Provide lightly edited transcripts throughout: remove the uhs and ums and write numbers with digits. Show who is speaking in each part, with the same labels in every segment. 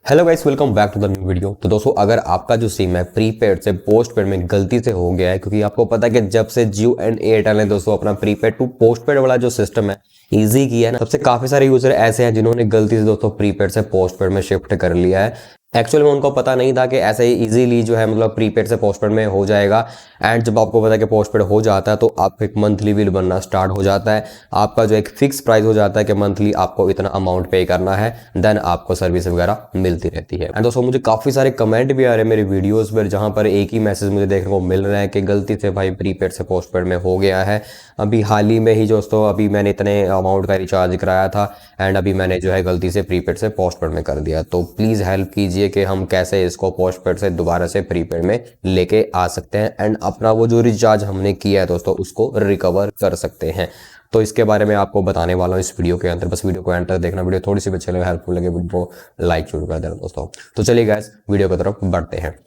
Speaker 1: Hello guys, welcome back to the new video. तो दोस्तों, अगर आपका जो सिम है प्रीपेड से पोस्टपेड में गलती से हो गया है, क्योंकि आपको पता है कि जब से जियो एंड एयरटेल ने दोस्तों अपना प्रीपेड टू पोस्टपेड वाला जो सिस्टम है इजी किया है ना, सबसे काफी सारे यूजर ऐसे हैं जिन्होंने गलती से दोस्तों प्रीपेड से पोस्टपेड में शिफ्ट कर लिया है। एक्चुअल में उनको पता नहीं था कि ऐसे ही इजीली जो है मतलब प्रीपेड से पोस्टपेड में हो जाएगा। एंड जब आपको पता है कि पोस्टपेड हो जाता है तो आपको एक मंथली बिल बनना स्टार्ट हो जाता है। आपका जो एक फिक्स प्राइस हो जाता है कि मंथली आपको इतना अमाउंट पे करना है, देन आपको सर्विस वगैरह मिलती रहती है। एंड दोस्तों, मुझे काफ़ी सारे कमेंट भी आ रहे हैं मेरे वीडियोज़ पर, जहाँ पर एक ही मैसेज मुझे देखने को मिल रहा है कि गलती से भाई प्रीपेड से पोस्टपेड में हो गया है। अभी हाल ही में ही दोस्तों अभी मैंने इतने अमाउंट का रिचार्ज कराया था एंड अभी मैंने जो है गलती से प्रीपेड से पोस्टपेड में कर दिया। तो प्लीज़ हेल्प कीजिए कि हम कैसे इसको पोस्टपेड से दोबारा से प्रीपेड में लेके आ सकते हैं एंड अपना वो जो रिचार्ज हमने किया है दोस्तों उसको रिकवर कर सकते हैं। तो इसके बारे में आपको बताने वाला हूँ इस वीडियो के अंदर। बस वीडियो को एंड तक देखना। वीडियो थोड़ी सी भी अच्छी लगे, हेल्पफुल लगे, वीडियो को लाइक जरूर कर देना दोस्तों। तो चलिए गाइस, वीडियो की तरफ बढ़ते हैं।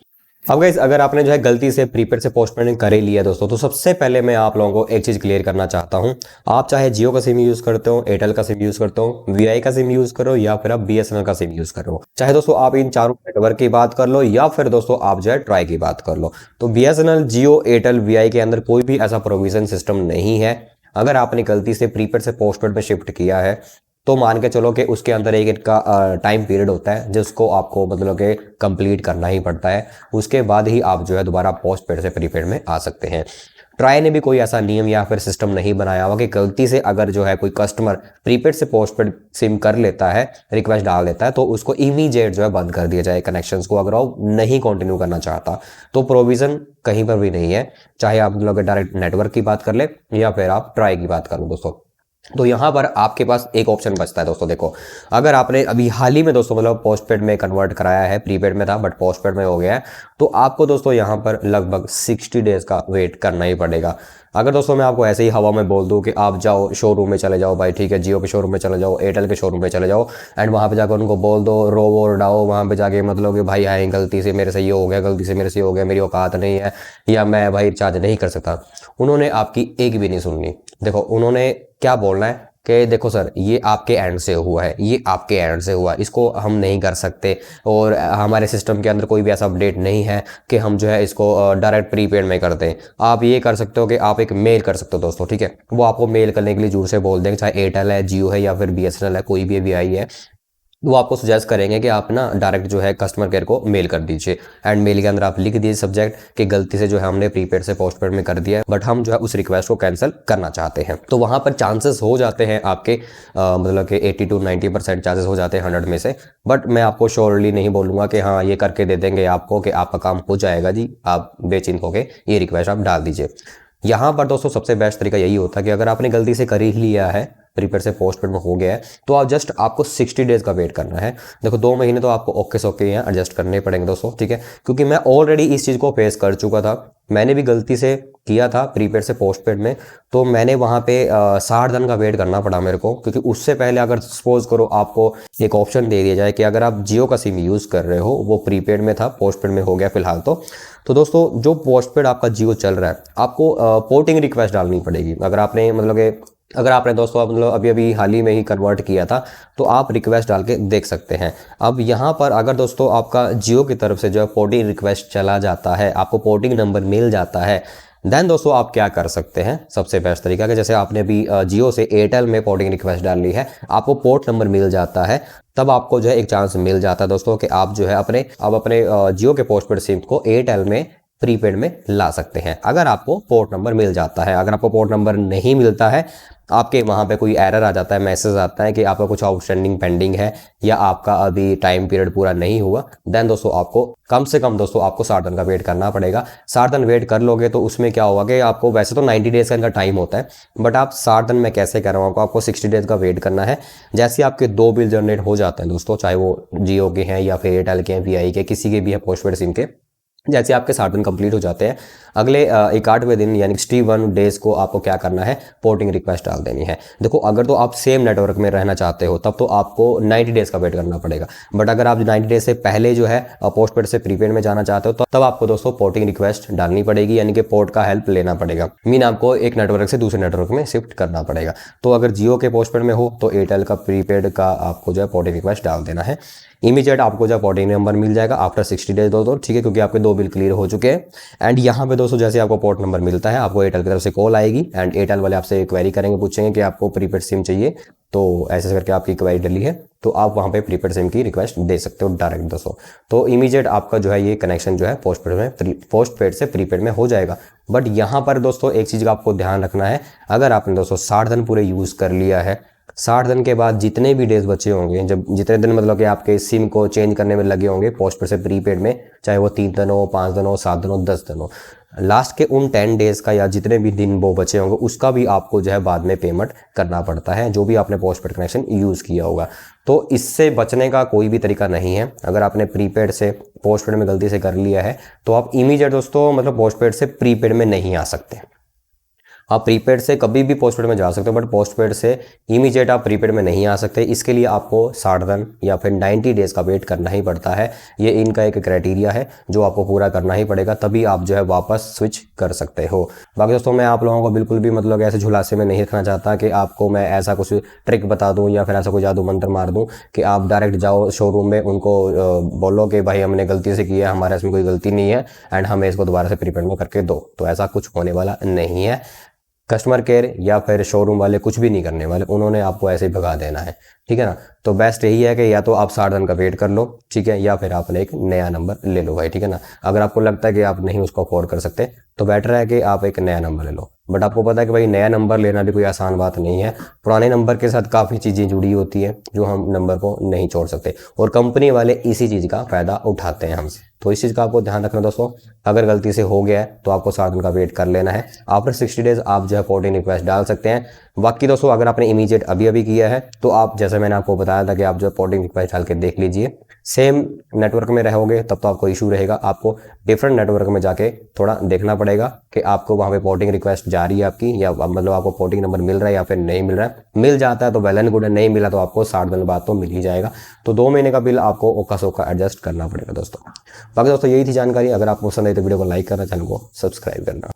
Speaker 1: अब गाइस, अगर आपने जो है गलती से प्रीपेड से पोस्टपेड कर ही लिया दोस्तों, तो सबसे पहले मैं आप लोगों को एक चीज़ क्लियर करना चाहता हूं। आप चाहे जियो का सिम यूज़ करते हो, एयरटेल का सिम यूज़ करते हो, वीआई का सिम यूज़ करो या फिर आप बीएसएनएल का सिम यूज़ करो, चाहे दोस्तों आप इन चारों नेटवर्क की बात कर लो या फिर दोस्तों आप जो है ट्राई की बात कर लो, तो बीएसएनएल, जियो, एयरटेल, वीआई के अंदर कोई भी ऐसा प्रोविजन सिस्टम नहीं है। अगर आपने गलती से प्रीपेड से पोस्टपेड में शिफ्ट किया है तो मान के चलो कि उसके अंदर एक इनका टाइम पीरियड होता है जिसको आपको मतलब कि कंप्लीट करना ही पड़ता है। उसके बाद ही आप जो है दोबारा पोस्टपेड से प्रीपेड में आ सकते हैं। ट्राई ने भी कोई ऐसा नियम या फिर सिस्टम नहीं बनाया हुआ कि गलती से अगर जो है कोई कस्टमर प्रीपेड से पोस्टपेड सिम कर लेता है, रिक्वेस्ट डाल देता है, तो उसको इमीडिएट जो है बंद कर दिया जाए कनेक्शंस को, अगर वो नहीं कंटिन्यू करना चाहता। तो प्रोविजन कहीं पर भी नहीं है, चाहे आप मतलब डायरेक्ट नेटवर्क की बात कर ले या फिर आप ट्राई की बात कर लो दोस्तों। तो यहाँ पर आपके पास एक ऑप्शन बचता है दोस्तों। देखो, अगर आपने अभी हाल ही में दोस्तों मतलब पोस्टपेड में कन्वर्ट कराया है, प्रीपेड में था बट पोस्टपेड में हो गया है, तो आपको दोस्तों यहाँ पर लगभग 60 डेज का वेट करना ही पड़ेगा। अगर दोस्तों मैं आपको ऐसे ही हवा में बोल दूं कि आप जाओ शोरूम में चले जाओ भाई, ठीक है, जियो के शोरूम में चले जाओ, एयरटेल के शोरूम में चले जाओ एंड वहाँ पे जाकर उनको बोल दो, रो वो डाओ वहाँ पे जाके मतलब कि भाई आए गलती से मेरे से ये हो गया, गलती से मेरे से हो गया, मेरी औकात नहीं है या मैं भाई रिचार्ज नहीं कर सकता, उन्होंने आपकी एक भी नहीं सुननी। देखो, उन्होंने क्या बोलना है कि देखो सर, ये आपके एंड से हुआ है, ये आपके एंड से हुआ, इसको हम नहीं कर सकते और हमारे सिस्टम के अंदर कोई भी ऐसा अपडेट नहीं है कि हम जो है इसको डायरेक्ट प्रीपेड में कर दें। आप ये कर सकते हो कि आप एक मेल कर सकते हो दोस्तों, ठीक है, वो आपको मेल करने के लिए जोर से बोल देंगे, चाहे एयरटेल है, जियो है या फिर बीएसएनएल है, कोई भी वीआई है, वो आपको सुजेस्ट करेंगे कि आप ना डायरेक्ट जो है कस्टमर केयर को मेल कर दीजिए एंड मेल के अंदर आप लिख दीजिए सब्जेक्ट कि गलती से जो है हमने प्रीपेड से पोस्टपेड में कर दिया है बट हम जो है उस रिक्वेस्ट को कैंसिल करना चाहते हैं। तो वहां पर चांसेस हो जाते हैं आपके मतलब कि 80 to 90% चांसेस हो जाते हैं 100 में से। बट मैं आपको श्योरली नहीं बोलूंगा कि हाँ ये करके दे देंगे आपको कि आपका काम हो जाएगा जी, आप बेचिंत होके ये रिक्वेस्ट आप डाल दीजिए। यहाँ पर दोस्तों सबसे बेस्ट तरीका यही होता है कि अगर आपने गलती से कर ही लिया है, प्रीपेड से पोस्टपेड में हो गया है, तो आप जस्ट आपको 60 डेज का वेट करना है। देखो, 2 महीने तो आपको ओके सोके यहाँ एडजस्ट करने पड़ेंगे दोस्तों, ठीक है, क्योंकि मैं ऑलरेडी इस चीज़ को फेस कर चुका था। मैंने भी गलती से किया था प्रीपेड से पोस्टपेड में, तो मैंने वहाँ पे 60 दिन का वेट करना पड़ा मेरे को, क्योंकि उससे पहले अगर सपोज करो आपको एक ऑप्शन दे दिया जाए कि अगर आप जियो का सिम यूज़ कर रहे हो, वो प्रीपेड में था, पोस्टपेड में हो गया फिलहाल तो दोस्तों जो पोस्टपेड आपका जियो चल रहा है, आपको पोर्टिंग रिक्वेस्ट डालनी पड़ेगी। अगर आपने दोस्तों मतलब अभी हाल ही में ही कन्वर्ट किया था तो आप रिक्वेस्ट डाल के देख सकते हैं। अब यहाँ पर अगर दोस्तों आपका जियो की तरफ से जो है पोर्टिंग रिक्वेस्ट चला जाता है, आपको पोर्टिंग नंबर मिल जाता है, देन दोस्तों आप क्या कर सकते हैं, सबसे बेस्ट तरीका कि जैसे आपने अभी जियो से एयरटेल में पोर्टिंग रिक्वेस्ट डाल ली है, आपको पोर्ट नंबर मिल जाता है, तब आपको जो है एक चांस मिल जाता है दोस्तों कि आप जो है अपने जियो के पोस्टपेड सिम को एयरटेल में प्रीपेड में ला सकते हैं, अगर आपको पोर्ट नंबर मिल जाता है। अगर आपको पोर्ट नंबर नहीं मिलता है, आपके वहाँ पे कोई एरर आ जाता है, मैसेज आता है कि आपका कुछ आउटस्टैंडिंग पेंडिंग है या आपका अभी टाइम पीरियड पूरा नहीं हुआ, देन दोस्तों आपको कम से कम दोस्तों आपको 60 दिन का वेट करना पड़ेगा। 60 दिन वेट कर लोगे तो उसमें क्या होगा कि आपको वैसे तो 90 डेज का इनका टाइम होता है, बट आप 60 दिन में कैसे कर रहा हूँ, आपको 60 डेज का वेट करना है। जैसे आपके 2 बिल जनरेट हो जाते हैं दोस्तों, चाहे वो जियो के हैं या फिर एयरटेल के हैं, वीआई के, किसी के भी है पोस्टपेड सिम के, जैसे आपके 60 दिन कंप्लीट हो जाते हैं, अगले 61वें दिन यानी 61 डेज को आपको क्या करना है, पोर्टिंग रिक्वेस्ट डाल देनी है। देखो, अगर तो आप सेम नेटवर्क में रहना चाहते हो तब तो आपको 90 डेज का वेट करना पड़ेगा, बट अगर आप 90 डेज से पहले जो है पोस्टपेड से प्रीपेड में जाना चाहते हो तो तब आपको दोस्तों पोर्टिंग रिक्वेस्ट डालनी पड़ेगी, यानी कि पोर्ट का हेल्प लेना पड़ेगा। मीन आपको एक नेटवर्क से दूसरे नेटवर्क में शिफ्ट करना पड़ेगा। तो अगर जियो के पोस्टपेड में हो तो एयरटेल का प्रीपेड का आपको जो है पोर्टिंग रिक्वेस्ट डाल देना है। इमीडिएट आपको जो पोर्टिंग नंबर मिल जाएगा आफ्टर 60 डेज दोस्तों, ठीक है, क्योंकि आपके 2 बिल क्लियर हो चुके हैं। एंड यहाँ पे दोस्तों जैसे आपको पोर्ट नंबर मिलता है, आपको एयरटेल की तरफ से कॉल आएगी एंड एयरटेल वाले आपसे क्वेरी करेंगे, पूछेंगे कि आपको प्रीपेड सिम चाहिए, तो ऐसे करके आपकी क्वेरी डली है तो आप वहाँ पे प्रीपेड सिम की रिक्वेस्ट दे सकते हो डायरेक्ट दोस्तों। तो इमीडिएट आपका जो है ये कनेक्शन जो है पोस्ट पेड से प्रीपेड में हो जाएगा। बट यहाँ पर दोस्तों एक चीज़ का आपको ध्यान रखना है, अगर आपने दोस्तों 60 दिन पूरे यूज़ कर लिया है, 60 दिन के बाद जितने भी डेज बचे होंगे, जब जितने दिन मतलब कि आपके सिम को चेंज करने में लगे होंगे पोस्ट पेड से प्रीपेड में, चाहे वो 3 दिन हो, 5 दिन हो, 7 दिन हो, 10 दिन हो, लास्ट के उन 10 डेज का या जितने भी दिन वो बचे होंगे उसका भी आपको जो है बाद में पेमेंट करना पड़ता है, जो भी आपने पोस्ट पेड कनेक्शन यूज़ किया होगा। तो इससे बचने का कोई भी तरीका नहीं है। अगर आपने प्रीपेड से पोस्ट पेड में गलती से कर लिया है तो आप इमीडिएट दोस्तों मतलब पोस्ट पेड से प्रीपेड में नहीं आ सकते। आप प्रीपेड से कभी भी पोस्टपेड में जा सकते हो, बट पोस्टपेड से इमीडिएट आप प्रीपेड में नहीं आ सकते। इसके लिए आपको 60 दिन या फिर 90 डेज़ का वेट करना ही पड़ता है। ये इनका एक क्राइटेरिया है जो आपको पूरा करना ही पड़ेगा, तभी आप जो है वापस स्विच कर सकते हो। बाकी दोस्तों मैं आप लोगों को बिल्कुल भी मतलब ऐसे झुलासे में नहीं रखना चाहता कि आपको मैं ऐसा कुछ ट्रिक बता दूँ या फिर ऐसा कोई जादू मंत्र मार दूँ कि आप डायरेक्ट जाओ शोरूम में, उनको बोलो कि भाई हमने गलती से किया, हमारे इसमें कोई गलती नहीं है एंड हमें इसको दोबारा से प्रीपेड में करके दो। तो ऐसा कुछ होने वाला नहीं है। कस्टमर केयर या फिर शोरूम वाले कुछ भी नहीं करने वाले, उन्होंने आपको ऐसे ही भगा देना है, ठीक है ना। तो बेस्ट यही है कि या तो आप 60 दिन का वेट कर लो, ठीक है, या फिर आप एक नया नंबर ले लो भाई, ठीक है ना। अगर आपको लगता है कि आप नहीं उसको अफोर्ड कर सकते तो बेटर है कि आप एक नया नंबर ले लो। बट आपको पता है कि भाई नया नंबर लेना भी कोई आसान बात नहीं है। पुराने नंबर के साथ काफ़ी चीज़ें जुड़ी होती है जो हम नंबर को नहीं छोड़ सकते, और कंपनी वाले इसी चीज़ का फ़ायदा उठाते हैं हमसे। तो इस चीज़ का आपको ध्यान रखना दोस्तों। अगर गलती से हो गया है तो आपको 60 दिन का वेट कर लेना है। आफ्टर 60 डेज आप जो है पोर्टिंग रिक्वेस्ट डाल सकते हैं। बाकी दोस्तों अगर आपने इमीडिएट अभी किया है तो आप, जैसे मैंने आपको बताया था कि आप जो है पोर्टिंग रिक्वेस्ट डाल के देख लीजिए। सेम नेटवर्क में रहोगे तब तो आपको इशू रहेगा, आपको डिफरेंट नेटवर्क में जाके थोड़ा देखना पड़ेगा कि आपको वहाँ पे पोर्टिंग रिक्वेस्ट जा रही है आपकी, या मतलब आपको पोर्टिंग नंबर मिल रहा है या फिर नहीं मिल रहा है। मिल जाता है तो वेल एंड गुड है, नहीं मिला तो आपको 60 दिन बाद तो मिल ही जाएगा। तो 2 महीने का बिल आपको ओका सोका एडजस्ट करना पड़ेगा दोस्तों। बाकी दोस्तों यही थी जानकारी। अगर आपको पसंद आई तो वीडियो को लाइक करना, चैनल को सब्सक्राइब करना।